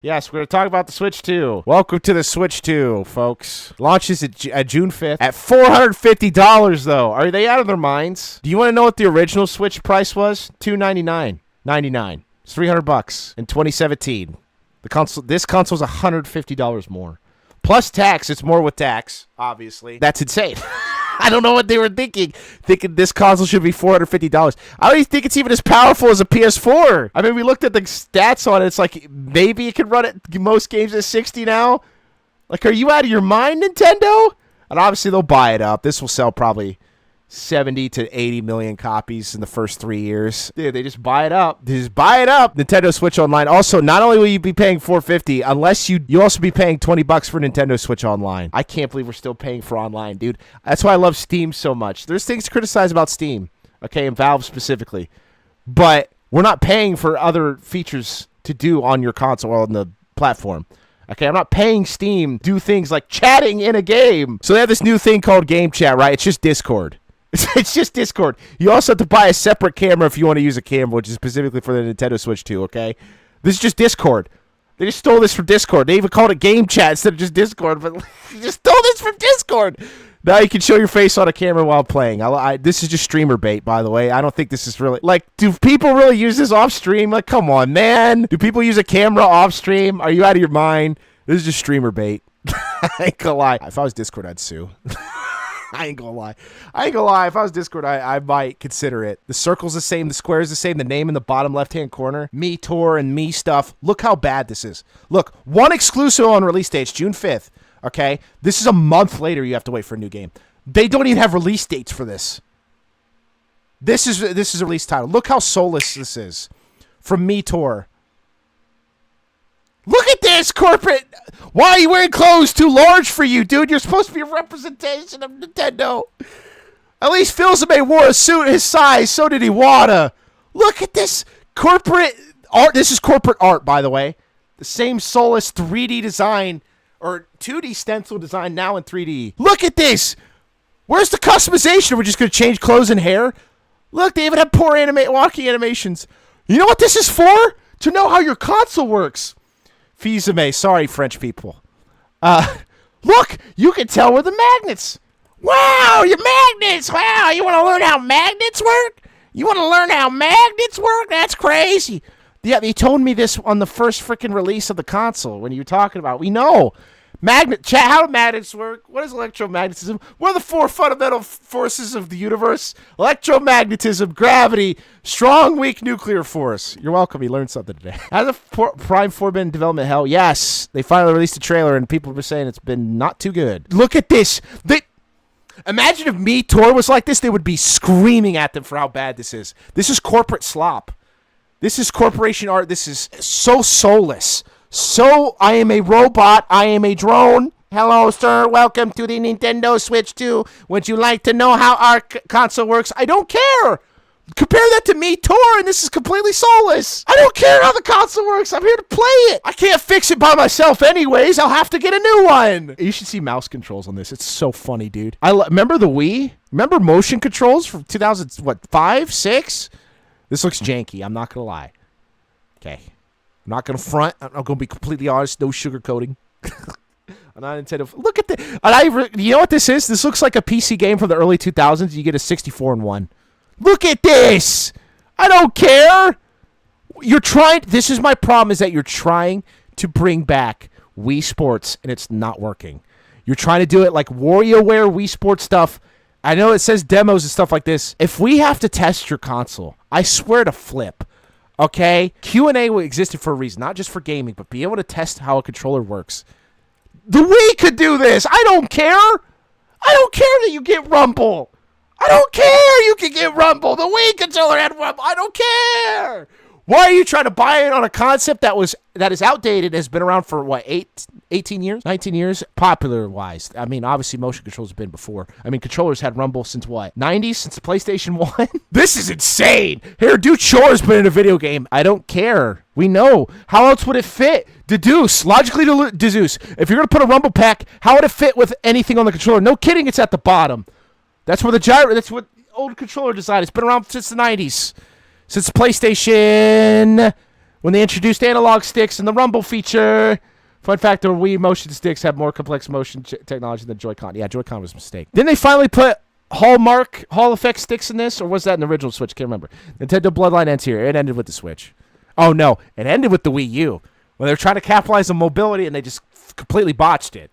Yes, we're going to talk about the Switch 2. Welcome to the Switch 2, folks. Launches at June 5th at $450, though. Are they out of their minds? Do you want to know what the original Switch price was? $299.99. It's $300 in 2017. This console's $150 more. Plus tax. It's more with tax, obviously. That's insane. I don't know what they were thinking this console should be $450. I don't even think it's even as powerful as a PS4. I mean, we looked at the stats on it. It's like maybe it can run at most games at 60 now. Like, are you out of your mind, Nintendo? And obviously, they'll buy it up. This will sell probably 70 to 80 million copies in the first 3 years. Dude, they just buy it up. They just buy it up. Nintendo Switch Online. Also, not only will you be paying $450, unless you also be paying $20 for Nintendo Switch Online. I can't believe we're still paying for online, dude. That's why I love Steam so much. There's things to criticize about Steam, okay, and Valve specifically. But we're not paying for other features to do on your console or on the platform. Okay, I'm not paying Steam to do things like chatting in a game. So they have this new thing called Game Chat, right? It's just Discord. It's just Discord. You also have to buy a separate camera if you want to use a camera, which is specifically for the Nintendo Switch 2, okay? This is just Discord. They just stole this from Discord. They even called it Game Chat instead of just Discord, but you just stole this from Discord. Now you can show your face on a camera while playing. This is just streamer bait, by the way. I don't think this is really... Like, do people really use this off-stream? Like, come on, man. Do people use a camera off-stream? Are you out of your mind? This is just streamer bait. I ain't gonna lie. If I was Discord, I'd sue. I ain't gonna lie. If I was Discord, I might consider it. The circle's the same. The square is the same. The name in the bottom left-hand corner. Me Tour and me stuff. Look how bad this is. Look, one exclusive on release dates, June 5th. Okay? This is a month later you have to wait for a new game. They don't even have release dates for this. This is a release title. Look how soulless this is. From Me Tour. Look at this, corporate. Why are you wearing clothes too large for you, dude? You're supposed to be a representation of Nintendo. At least Philzame wore a suit his size. So did Iwata. Look at this corporate art. This is corporate art, by the way. The same soulless 3D design, or 2D stencil design now in 3D. Look at this. Where's the customization? We're just going to change clothes and hair? Look, they even have poor walking animations. You know what this is for? To know how your console works. Philzame, sorry, French people. Look, you can tell where the magnets. Wow, your magnets. Wow, you want to learn how magnets work? That's crazy. Yeah, they told me this on the first freaking release of the console when you were talking about. We know. How do magnets work? What is electromagnetism? What are the four fundamental forces of the universe? Electromagnetism, gravity, strong, weak nuclear force. You're welcome. You learned something today. Has a Prime 4 been in development hell? Yes. They finally released a trailer, and people were saying it's been not too good. Look at this. Imagine if Me Tour was like this, they would be screaming at them for how bad this is. This is corporate slop. This is corporation art. This is so soulless. So, I am a robot. I am a drone. Hello, sir. Welcome to the Nintendo Switch 2. Would you like to know how our console works? I don't care. Compare that to Me Tour, and this is completely soulless. I don't care how the console works. I'm here to play it. I can't fix it by myself anyways. I'll have to get a new one. You should see mouse controls on this. It's so funny, dude. Remember the Wii? Remember motion controls from 2005, 6? This looks janky. I'm not going to lie. Okay. I'm not going to front. I'm going to be completely honest. No sugarcoating. I'm not Nintendo. Look at the. You know what this is? This looks like a PC game from the early 2000s. You get a 64-1. Look at this. I don't care. You're trying. This is my problem, is that you're trying to bring back Wii Sports, and it's not working. You're trying to do it like WarioWare Wii Sports stuff. I know it says demos and stuff like this. If we have to test your console, I swear to flip. Okay? Q&A existed for a reason, not just for gaming, but be able to test how a controller works. The Wii could do this. I don't care. I don't care that you get Rumble. I don't care you can get Rumble. The Wii controller had Rumble. I don't care. Why are you trying to buy it on a concept that is outdated, has been around for, what, 18 years? 19 years? Popular-wise. I mean, obviously, motion controls have been before. I mean, controllers had Rumble since, what, 90s? Since the PlayStation 1? This is insane. Here, do chores, but in a video game. I don't care. We know. How else would it fit? Deduce. Logically deduce. If you're going to put a Rumble pack, how would it fit with anything on the controller? No kidding, it's at the bottom. That's where the gyro, that's what old controller design. It's been around since the 90s. Since PlayStation when they introduced analog sticks and the rumble feature. Fun fact, the Wii motion sticks have more complex motion technology than Joy-Con. Yeah, Joy-Con was a mistake. Then they finally put Hall effect sticks in this, or was that an original Switch? Can't remember. Nintendo Bloodline ends here. It ended with the Switch. Oh, no. It ended with the Wii U. When they were trying to capitalize on mobility, and they just completely botched it.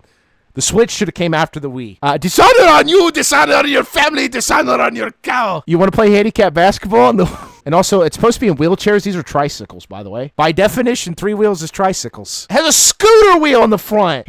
The Switch should have came after the Wii. Dishonor on you, dishonor on your family, dishonor on your cow. You want to play handicap basketball? And also, it's supposed to be in wheelchairs. These are tricycles, by the way. By definition, 3 wheels is tricycles. It has a scooter wheel on the front.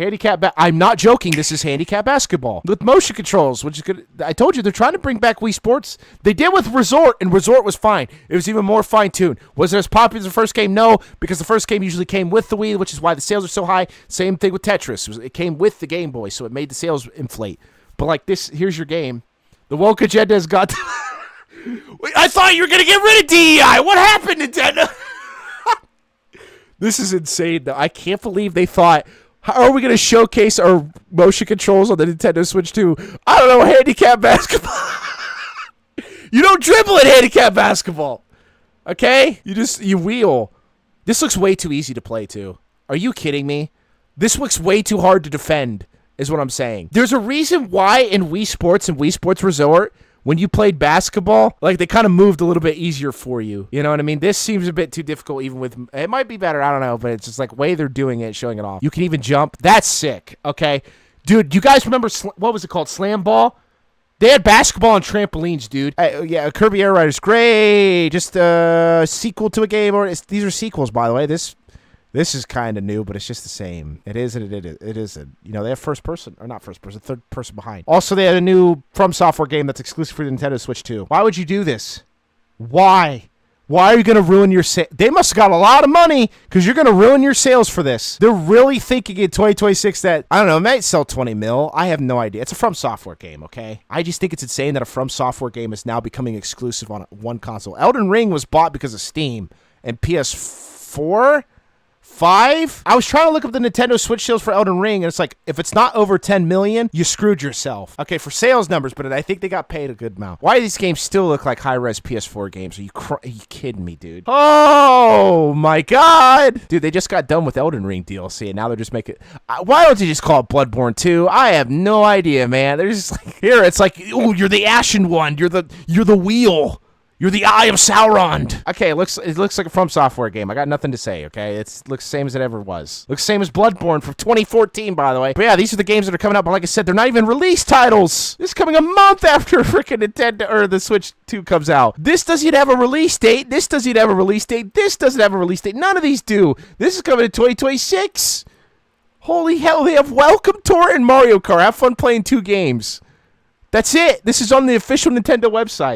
I'm not joking. This is handicap basketball with motion controls, which is good. I told you, they're trying to bring back Wii Sports. They did with Resort, and Resort was fine. It was even more fine-tuned. Was it as popular as the first game? No, because the first game usually came with the Wii, which is why the sales are so high. Same thing with Tetris. It came with the Game Boy, so it made the sales inflate. But like this, here's your game. The woke agenda has got to... I thought you were going to get rid of DEI. What happened, Nintendo? This is insane, though. I can't believe they thought, how are we going to showcase our motion controls on the Nintendo Switch 2? I don't know, handicap basketball. You don't dribble in handicap basketball. Okay? You wheel. This looks way too easy to play, too. Are you kidding me? This looks way too hard to defend, is what I'm saying. There's a reason why in Wii Sports and Wii Sports Resort, when you played basketball, like they kind of moved a little bit easier for you. You know what I mean? This seems a bit too difficult even with... It might be better, I don't know, but it's just like way they're doing it, showing it off. You can even jump. That's sick, okay? Dude, you guys remember, what was it called? Slam Ball? They had basketball and trampolines, dude. Yeah, Kirby Air Riders, great. Just a sequel to a game. These are sequels, by the way. This is kind of new, but it's just the same. It is and it isn't. You know, they have first person, or not first person, third person behind. Also, they had a new From Software game that's exclusive for the Nintendo Switch 2. Why would you do this? Why? Why are you going to ruin your sales? They must have got a lot of money because you're going to ruin your sales for this. They're really thinking in 2026 that, I don't know, it might sell 20 mil. I have no idea. It's a From Software game, okay? I just think it's insane that a From Software game is now becoming exclusive on one console. Elden Ring was bought because of Steam and PS4? 5? I was trying to look up the Nintendo Switch sales for Elden Ring, and it's like, if it's not over 10 million, you screwed yourself. Okay, for sales numbers, but I think they got paid a good amount. Why do these games still look like high-res PS4 games? Are you kidding me, dude? Oh, my God. Dude, they just got done with Elden Ring DLC, and now they're just making... why don't you just call it Bloodborne 2? I have no idea, man. They're just like... Here, it's like, oh, you're the Ashen One. You're the wheel. You're the Eye of Sauron. Okay, it looks like a From Software game. I got nothing to say, okay? It looks the same as it ever was. Looks the same as Bloodborne from 2014, by the way. But yeah, these are the games that are coming out. But like I said, they're not even release titles. This is coming a month after freaking Nintendo or the Switch 2 comes out. This doesn't have a release date. This doesn't have a release date. This doesn't have a release date. None of these do. This is coming in 2026. Holy hell, they have Welcome Tour and Mario Kart. Have fun playing 2 games. That's it. This is on the official Nintendo website.